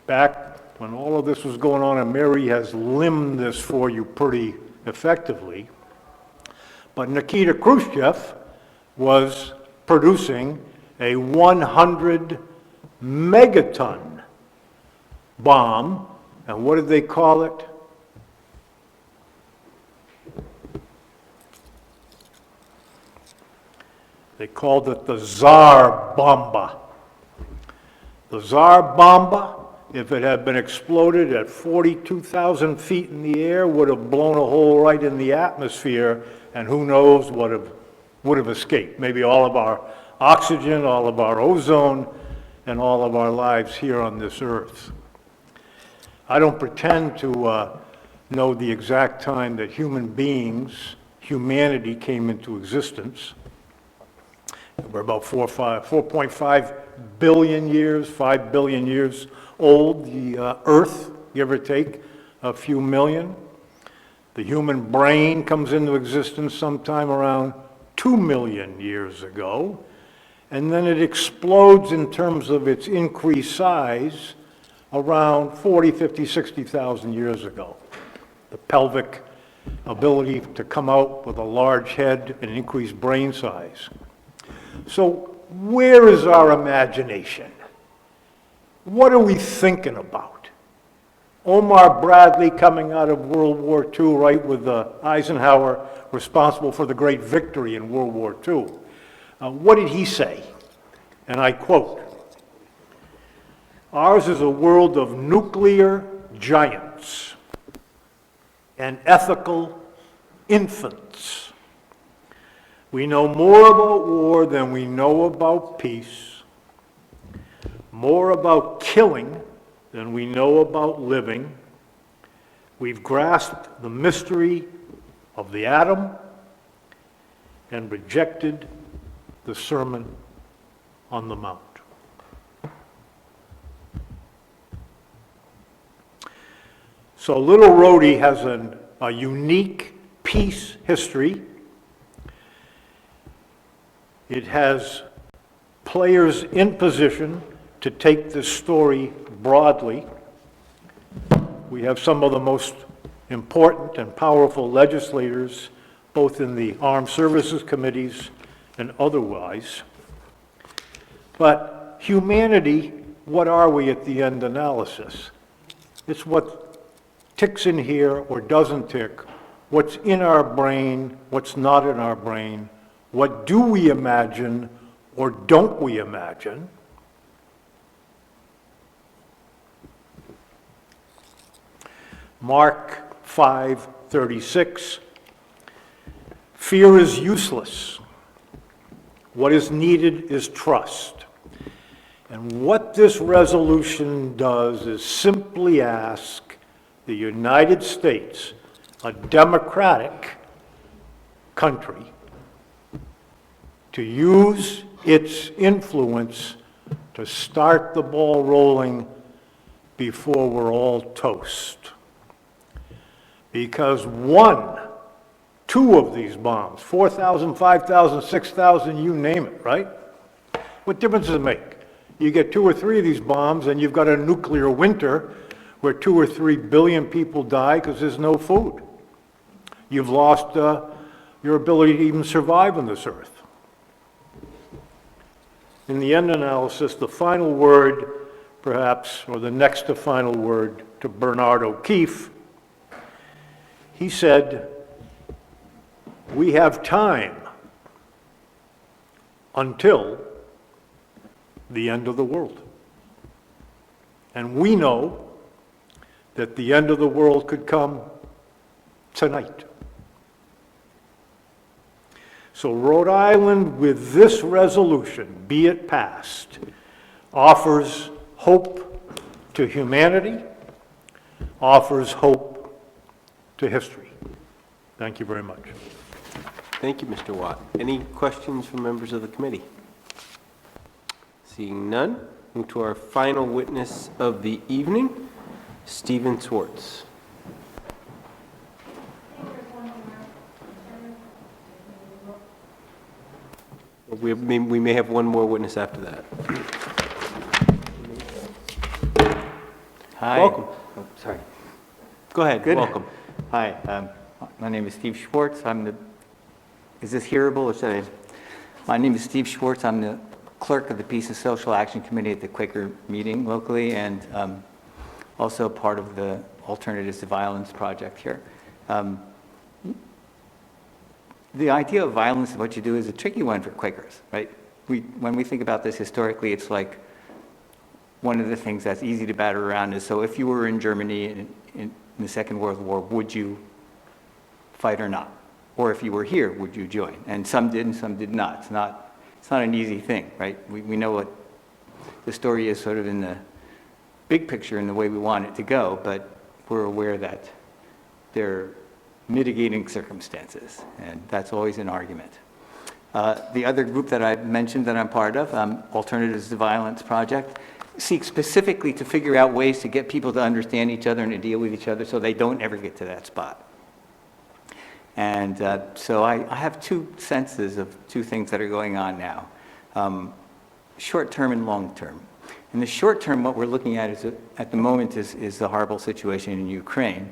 back when all of this was going on, and Mary has limned this for you pretty effectively, but Nikita Khrushchev was producing a 100 megaton bomb, and what did they call it? They called it the Tsar Bomba. The Tsar Bomba, if it had been exploded at 42,000 feet in the air, would have blown a hole right in the atmosphere, and who knows what would have escaped. Maybe all of our oxygen, all of our ozone, and all of our lives here on this earth. I don't pretend to know the exact time that humanity came into existence. We're about 4.5 billion years, 5 billion years old, the Earth, give or take, a few million. The human brain comes into existence sometime around 2 million years ago, and then it explodes in terms of its increased size around 40, 50, 60,000 years ago. The pelvic ability to come out with a large head and increased brain size. So where is our imagination? What are we thinking about? Omar Bradley coming out of World War II, right, with Eisenhower responsible for the great victory in World War II. What did he say? And I quote, "Ours is a world of nuclear giants and ethical infants. We know more about war than we know about peace, more about killing than we know about living. We've grasped the mystery of the atom and rejected the Sermon on the Mount." So Little Rhodey has a unique peace history. It has players in position to take this story broadly. We have some of the most important and powerful legislators, both in the armed services committees and otherwise. But humanity, what are we at the end analysis? It's what ticks in here or doesn't tick, what's in our brain, what's not in our brain, what do we imagine or don't we imagine? Mark 5:36, fear is useless. What is needed is trust. And what this resolution does is simply ask the United States, a democratic country, to use its influence to start the ball rolling before we're all toast. Because one, two of these bombs, 4,000, 5,000, 6,000, you name it, right? What difference does it make? You get 2 or 3 of these bombs and you've got a nuclear winter where 2 or 3 billion people die because there's no food. You've lost your ability to even survive on this earth. In the end analysis, the final word, perhaps, or the next to final word to Bernard O'Keefe, he said, "We have time until the end of the world." And we know that the end of the world could come tonight. So Rhode Island, with this resolution, be it passed, offers hope to humanity, offers hope to history. Thank you very much. Thank you, Mr. Watt. Any questions from members of the committee? Seeing none, move to our final witness of the evening, Stephen Schwartz. We may have one more witness after that. Hi. Welcome. Oh, sorry. Go ahead, Good. welcome. Hi, my name is Steve Schwartz. Is this hearable or should I? My name is Steve Schwartz. I'm the clerk of the Peace and Social Action Committee at the Quaker meeting locally and also part of the Alternatives to Violence project here. The idea of violence and what you do is a tricky one for Quakers, right? When we think about this historically, it's like one of the things that's easy to batter around is, so if you were in Germany in the Second World War, would you fight or not? Or if you were here, would you join? And some did and some did not. It's not an easy thing, right? We know what the story is sort of in the big picture and the way we want it to go, but we're aware that there are mitigating circumstances, and that's always an argument. The other group that I mentioned that I'm part of, Alternatives to Violence Project, seeks specifically to figure out ways to get people to understand each other and to deal with each other so they don't ever get to that spot. And so I have two senses of two things that are going on now, short-term and long-term. In the short term, what we're looking at is, at the moment, is the horrible situation in Ukraine.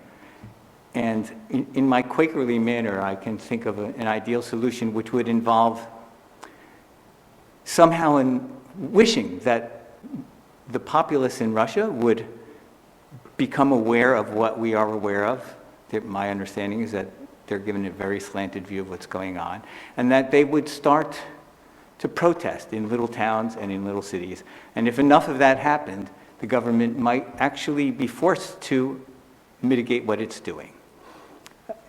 And in my Quakerly manner, I can think of an ideal solution which would involve somehow in wishing that the populace in Russia would become aware of what we are aware of. My understanding is that they're given a very slanted view of what's going on, and that they would start to protest in little towns and in little cities. And if enough of that happened, the government might actually be forced to mitigate what it's doing.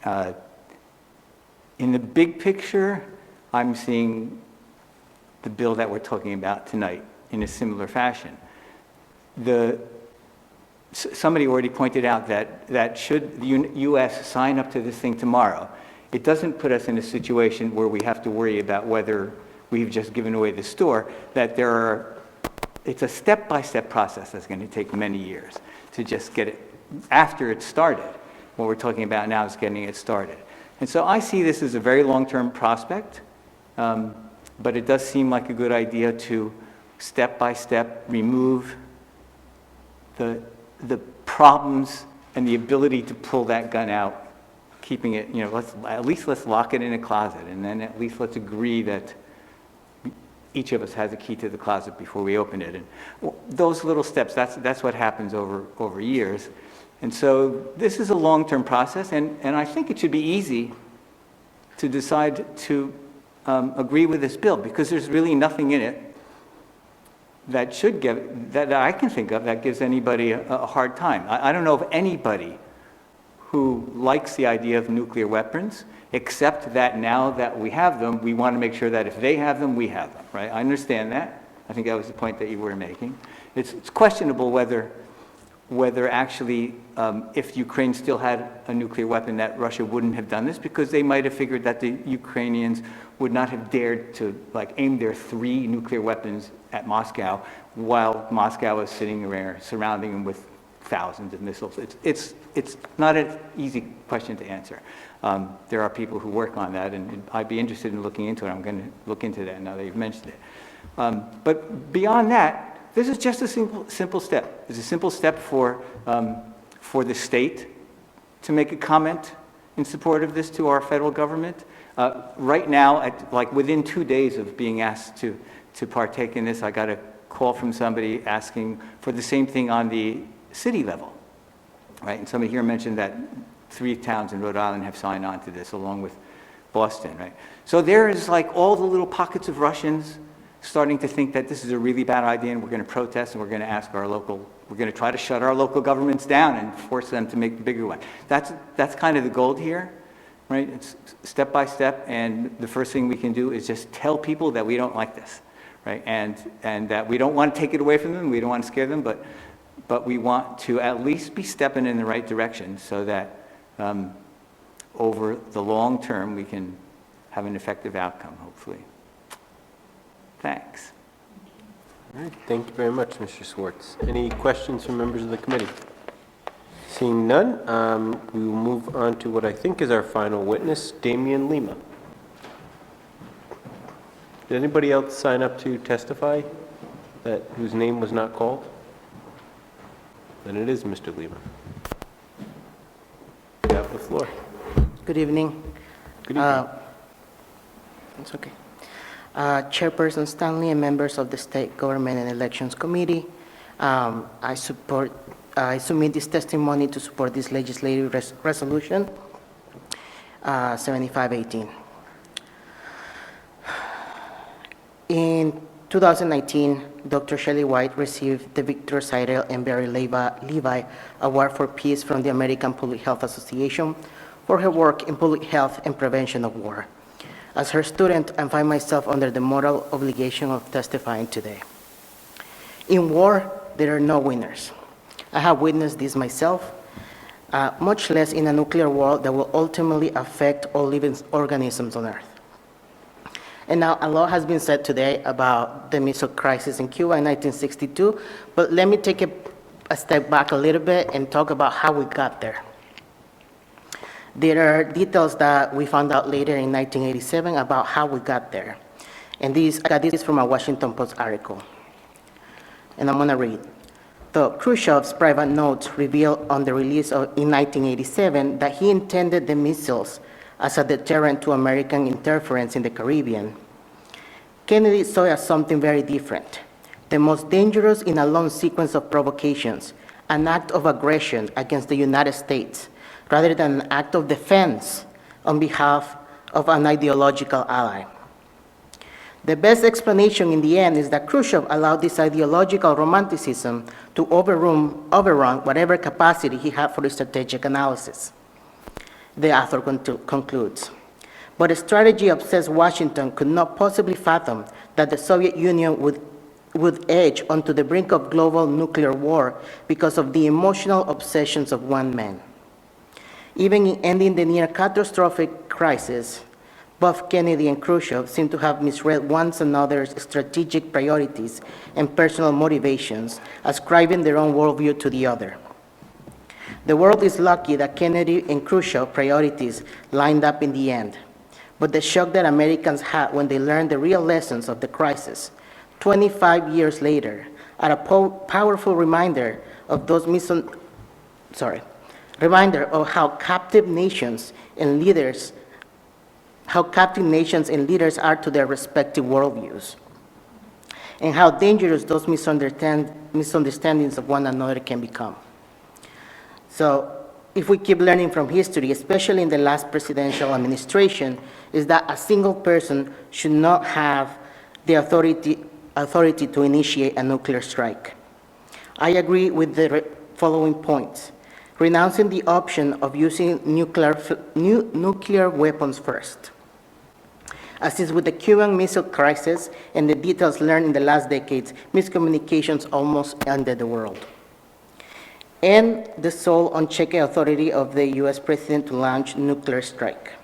In the big picture, I'm seeing the bill that we're talking about tonight in a similar fashion. Somebody already pointed out that should the U.S. sign up to this thing tomorrow, it doesn't put us in a situation where we have to worry about whether we've just given away the store, that it's a step-by-step process that's going to take many years to just get it, after it's started. What we're talking about now is getting it started. And so I see this as a very long-term prospect, but it does seem like a good idea to step-by-step remove the problems and the ability to pull that gun out, keeping it, at least let's lock it in a closet, and then at least let's agree that each of us has a key to the closet before we open it. And those little steps, that's what happens over years. And so this is a long-term process, and I think it should be easy to decide to agree with this bill, because there's really nothing in it that I can think of that gives anybody a hard time. I don't know of anybody who likes the idea of nuclear weapons, except that now that we have them, we want to make sure that if they have them, we have them, right? I understand that. I think that was the point that you were making. It's questionable whether actually, if Ukraine still had a nuclear weapon, that Russia wouldn't have done this, because they might have figured that the Ukrainians would not have dared to aim their 3 nuclear weapons at Moscow while Moscow is sitting there surrounding them with thousands of missiles. It's not an easy question to answer. There are people who work on that, and I'd be interested in looking into it. I'm going to look into that now that you've mentioned it. But beyond that, this is just a simple step. It's a simple step for the state to make a comment in support of this to our federal government. Right now, within 2 days of being asked to partake in this, I got a call from somebody asking for the same thing on the city level, right? And somebody here mentioned that 3 towns in Rhode Island have signed on to this, along with Boston, right? So there is all the little pockets of Russians starting to think that this is a really bad idea, and we're going to protest, and we're going to ask we're going to try to shut our local governments down and force them to make the bigger one. That's kind of the goal here, right? It's step by step, and the first thing we can do is just tell people that we don't like this, right? And that we don't want to take it away from them, we don't want to scare them, but we want to at least be stepping in the right direction so that over the long term we can have an effective outcome, hopefully. Thanks. All right, thank you very much, Mr. Schwartz. Any questions from members of the committee? Seeing none, we will move on to what I think is our final witness, Damian Lima. Did anybody else sign up to testify whose name was not called? Then it is Mr. Lima. You have the floor. Good evening. Good evening. It's okay. Chairperson Stanley and members of the State Government and Elections Committee, I submit this testimony to support this legislative resolution 7518. In 2019, Dr. Shelley White received the Victor Seidel and Barry Levi Award for Peace from the American Public Health Association for her work in public health and prevention of war. As her student, I find myself under the moral obligation of testifying today. In war, there are no winners. I have witnessed this myself, much less in a nuclear war that will ultimately affect all living organisms on Earth. And now a lot has been said today about the missile crisis in Cuba in 1962, but let me take a step back a little bit and talk about how we got there. There are details that we found out later in 1987 about how we got there. And I got this from a Washington Post article. and I'm going to read. So Khrushchev's private notes revealed on the release in 1987 that he intended the missiles as a deterrent to American interference in the Caribbean. Kennedy saw it as something very different, the most dangerous in a long sequence of provocations, an act of aggression against the United States, rather than an act of defense on behalf of an ideological ally. The best explanation in the end is that Khrushchev allowed this ideological romanticism to overrun whatever capacity he had for strategic analysis. The author concludes, but a strategy-obsessed Washington could not possibly fathom that the Soviet Union would edge onto the brink of global nuclear war because of the emotional obsessions of one man. Even in ending the near-catastrophic crisis, both Kennedy and Khrushchev seem to have misread one another's strategic priorities and personal motivations, ascribing their own worldview to the other. The world is lucky that Kennedy and Khrushchev priorities lined up in the end, but the shock that Americans had when they learned the real lessons of the crisis, 25 years later, are a powerful reminder of how captive nations and leaders are to their respective worldviews, and how dangerous those misunderstandings of one another can become. So, if we keep learning from history, especially in the last presidential administration, is that a single person should not have the authority to initiate a nuclear strike. I agree with the following points. Renouncing the option of using nuclear weapons first. As is with the Cuban Missile Crisis and the details learned in the last decades, miscommunications almost ended the world. And the sole unchecked authority of the US president to launch nuclear strike.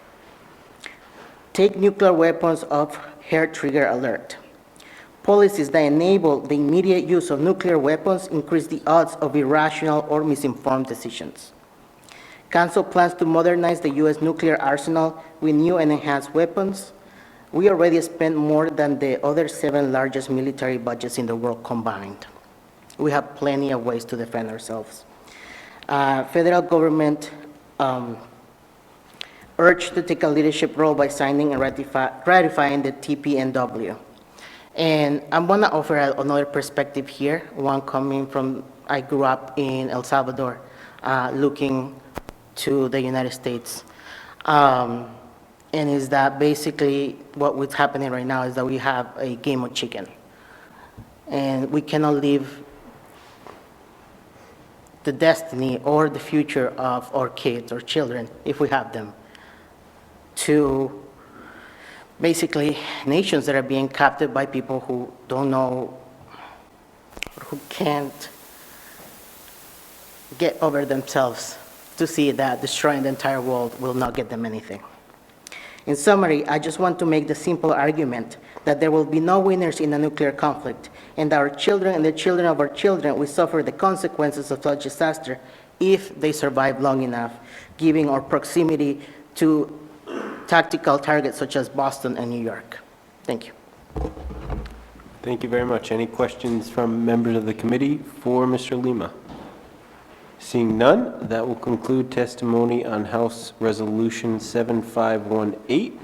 Take nuclear weapons off hair trigger alert. Policies that enable the immediate use of nuclear weapons increase the odds of irrational or misinformed decisions. Cancel plans to modernize the US nuclear arsenal with new and enhanced weapons. We already spend more than the other 7 largest military budgets in the world combined. We have plenty of ways to defend ourselves. Federal government urged to take a leadership role by signing and ratifying the TPNW. And I'm going to offer another perspective here, one coming from, I grew up in El Salvador, looking to the United States. And is that basically what's happening right now is that we have a game of chicken. And we cannot leave the destiny or the future of our kids or children, if we have them, to basically nations that are being captured by people who don't know, who can't get over themselves to see that destroying the entire world will not get them anything. In summary, I just want to make the simple argument that there will be no winners in a nuclear conflict, and that our children and the children of our children will suffer the consequences of such disaster if they survive long enough, given our proximity to tactical targets such as Boston and New York. Thank you. Thank you very much. Any questions from members of the committee for Mr. Lima? Seeing none, that will conclude testimony on House Resolution 7518.